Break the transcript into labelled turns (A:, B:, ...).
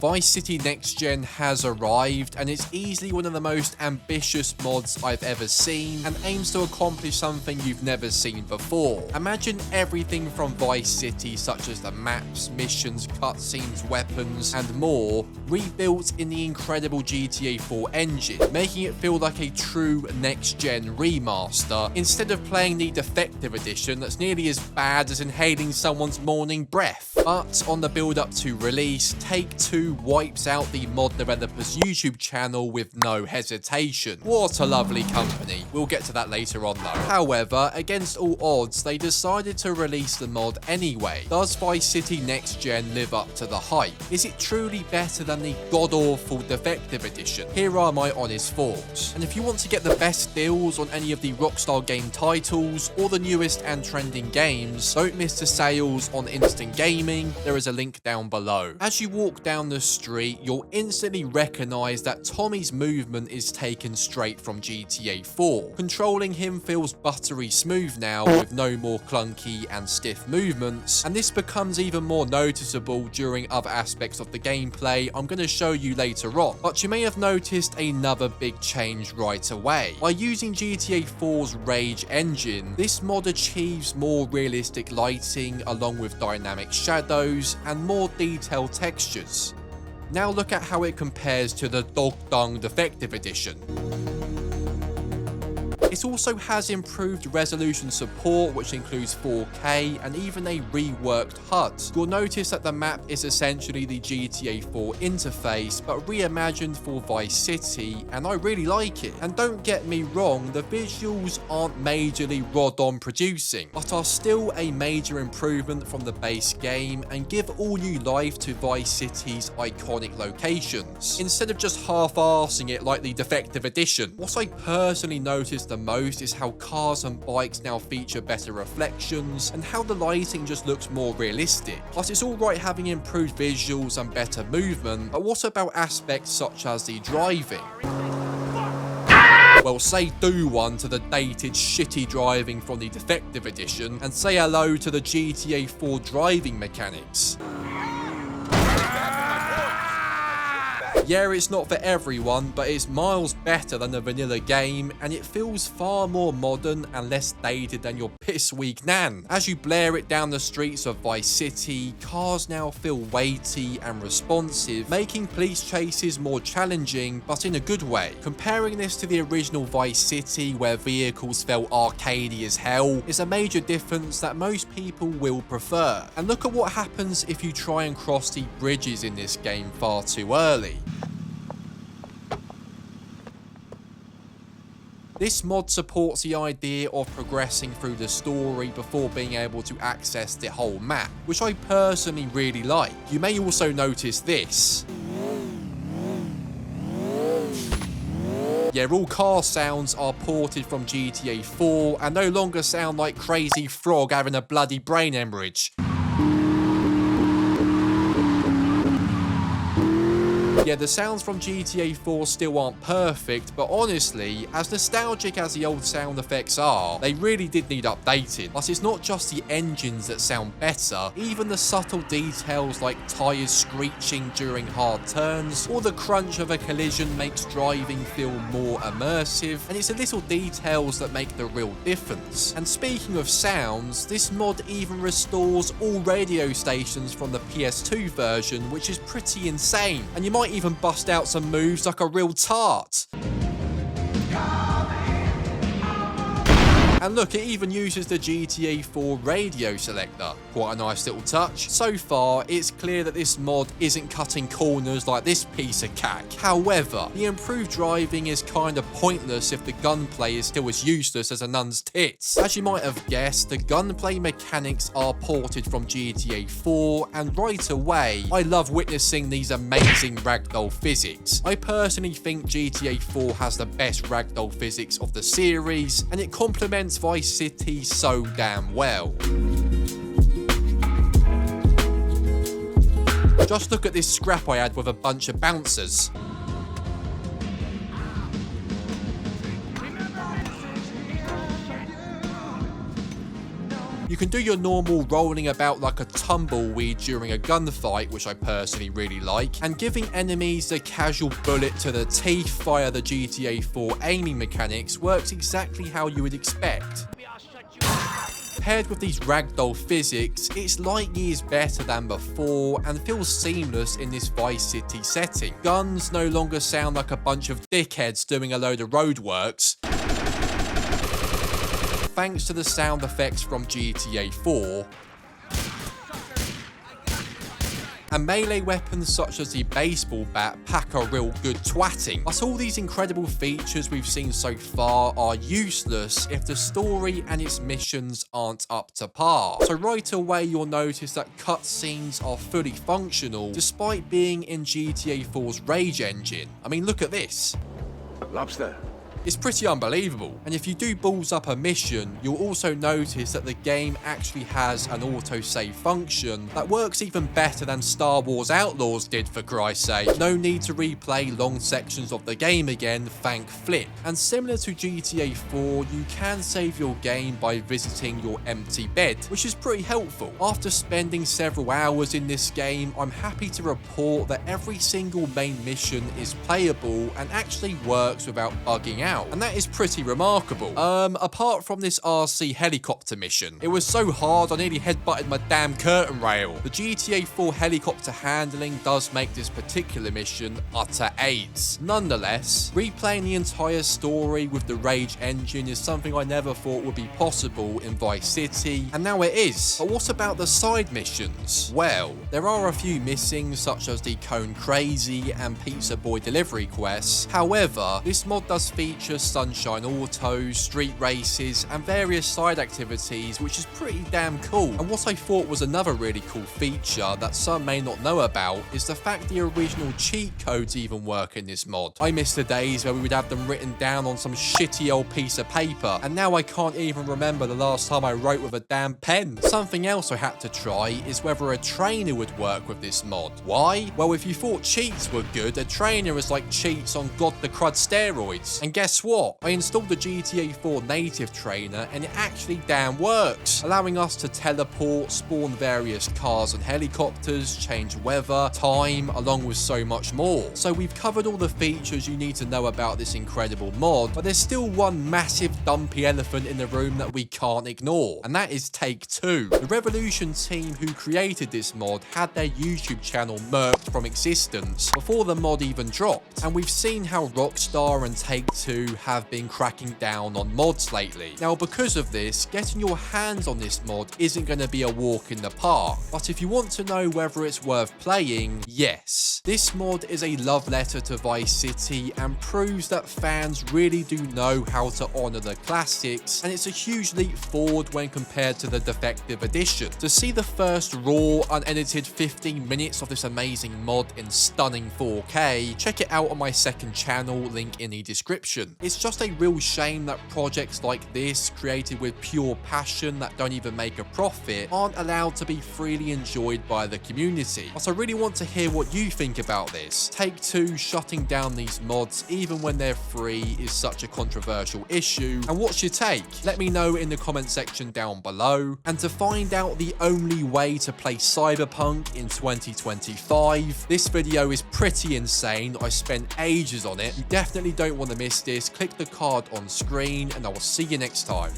A: Vice City Next Gen has arrived, and it's easily one of the most ambitious mods I've ever seen, and aims to accomplish something you've never seen before. Imagine everything from Vice City, such as the maps, missions, cutscenes, weapons, and more, rebuilt in the incredible GTA 4 engine, making it feel like a true next-gen remaster, instead of playing the defective edition that's nearly as bad as inhaling someone's morning breath. But on the build-up to release, Take2 wipes out the mod developer's YouTube channel with no hesitation. What a lovely company. We'll get to that later on though. However, against all odds, they decided to release the mod anyway. Does Vice City Next Gen live up to the hype? Is it truly better than the god-awful defective edition? Here are my honest thoughts. And if you want to get the best deals on any of the Rockstar game titles, or the newest and trending games, don't miss the sales on Instant Gaming. There is a link down below. As you walk down the street, you'll instantly recognize that Tommy's movement is taken straight from GTA 4. Controlling him feels buttery smooth now, with no more clunky and stiff movements, and this becomes even more noticeable during other aspects of the gameplay I'm going to show you later on. But you may have noticed another big change right away. By using GTA 4's Rage engine, this mod achieves more realistic lighting along with dynamic shadows and more detailed textures. Now look at how it compares to the dog dung defective edition. It also has improved resolution support, which includes 4K and even a reworked HUD. You'll notice that the map is essentially the GTA 4 interface, but reimagined for Vice City, and I really like it. And don't get me wrong, the visuals aren't majorly rod-on producing, but are still a major improvement from the base game and give all new life to Vice City's iconic locations, instead of just half-arsing it like the defective edition. What I personally noticed the most is how cars and bikes now feature better reflections, and how the lighting just looks more realistic. Plus, it's alright having improved visuals and better movement, but what about aspects such as the driving? Well, say do one to the dated shitty driving from the defective edition, and say hello to the GTA 4 driving mechanics. Yeah, it's not for everyone, but it's miles better than the vanilla game, and it feels far more modern and less dated than your piss weak nan. As you blare it down the streets of Vice City, cars now feel weighty and responsive, making police chases more challenging, but in a good way. Comparing this to the original Vice City, where vehicles felt arcadey as hell, is a major difference that most people will prefer. And look at what happens if you try and cross the bridges in this game far too early. This mod supports the idea of progressing through the story before being able to access the whole map, which I personally really like. You may also notice this. Yeah, all car sounds are ported from GTA 4 and no longer sound like Crazy Frog having a bloody brain hemorrhage. Yeah, the sounds from GTA 4 still aren't perfect, but honestly, as nostalgic as the old sound effects are, they really did need updating. But it's not just the engines that sound better, even the subtle details like tyres screeching during hard turns, or the crunch of a collision makes driving feel more immersive, and it's the little details that make the real difference. And speaking of sounds, this mod even restores all radio stations from the PS2 version, which is pretty insane, and you might even bust out some moves like a real tart. And look, it even uses the GTA 4 radio selector. Quite a nice little touch. So far, it's clear that this mod isn't cutting corners like this piece of cack. However, the improved driving is kinda pointless if the gunplay is still as useless as a nun's tits. As you might have guessed, the gunplay mechanics are ported from GTA 4, and right away, I love witnessing these amazing ragdoll physics. I personally think GTA 4 has the best ragdoll physics of the series, and it complements Vice City so damn well. Just look at this scrap I had with a bunch of bouncers. You can do your normal rolling about like a tumbleweed during a gunfight, which I personally really like, and giving enemies the casual bullet to the teeth via the GTA 4 aiming mechanics works exactly how you would expect. Paired with these ragdoll physics, it's light years better than before and feels seamless in this Vice City setting. Guns no longer sound like a bunch of dickheads doing a load of roadworks, thanks to the sound effects from GTA 4. And melee weapons such as the baseball bat pack a real good twatting. But all these incredible features we've seen so far are useless if the story and its missions aren't up to par. So right away you'll notice that cutscenes are fully functional despite being in GTA 4's Rage engine. I mean, look at this.
B: Lobster.
A: It's pretty unbelievable. And if you do balls up a mission, you'll also notice that the game actually has an autosave function that works even better than Star Wars Outlaws did, for Christ's sake. No need to replay long sections of the game again, thank flip. And similar to GTA 4, you can save your game by visiting your empty bed, which is pretty helpful. After spending several hours in this game, I'm happy to report that every single main mission is playable and actually works without bugging out. And that is pretty remarkable. Apart from this RC helicopter mission, it was so hard I nearly headbutted my damn curtain rail. The GTA 4 helicopter handling does make this particular mission utter AIDS. Nonetheless, replaying the entire story with the Rage engine is something I never thought would be possible in Vice City, and now it is. But what about the side missions? Well, there are a few missing, such as the Cone Crazy and Pizza Boy delivery quests. However, this mod does feature Sunshine Autos, street races, and various side activities, which is pretty damn cool. And what I thought was another really cool feature that some may not know about is the fact the original cheat codes even work in this mod. I miss the days where we would have them written down on some shitty old piece of paper, and now I can't even remember the last time I wrote with a damn pen. Something else I had to try is whether a trainer would work with this mod. Why? Well, if you thought cheats were good, a trainer is like cheats on God the Crud steroids. And guess what? I installed the GTA 4 native trainer and it actually damn works, allowing us to teleport, spawn various cars and helicopters, change weather, time, along with so much more. So we've covered all the features you need to know about this incredible mod, but there's still one massive dumpy elephant in the room that we can't ignore, and that is Take2. The Revolution team who created this mod had their YouTube channel murked from existence before the mod even dropped, and we've seen how Rockstar and Take2 have been cracking down on mods lately. Now, because of this, getting your hands on this mod isn't going to be a walk in the park, but if you want to know whether it's worth playing, yes. This mod is a love letter to Vice City and proves that fans really do know how to honour the classics, and it's a huge leap forward when compared to the defective edition. To see the first raw, unedited 15 minutes of this amazing mod in stunning 4K, check it out on my second channel, link in the description. It's just a real shame that projects like this, created with pure passion that don't even make a profit, aren't allowed to be freely enjoyed by the community. But I really want to hear what you think about this. Take2 shutting down these mods even when they're free is such a controversial issue, and what's your take? Let me know in the comment section down below. And to find out the only way to play Cyberpunk in 2025, this video is pretty insane. I spent ages on it. You definitely don't want to miss this. Click the card on screen and I will see you next time.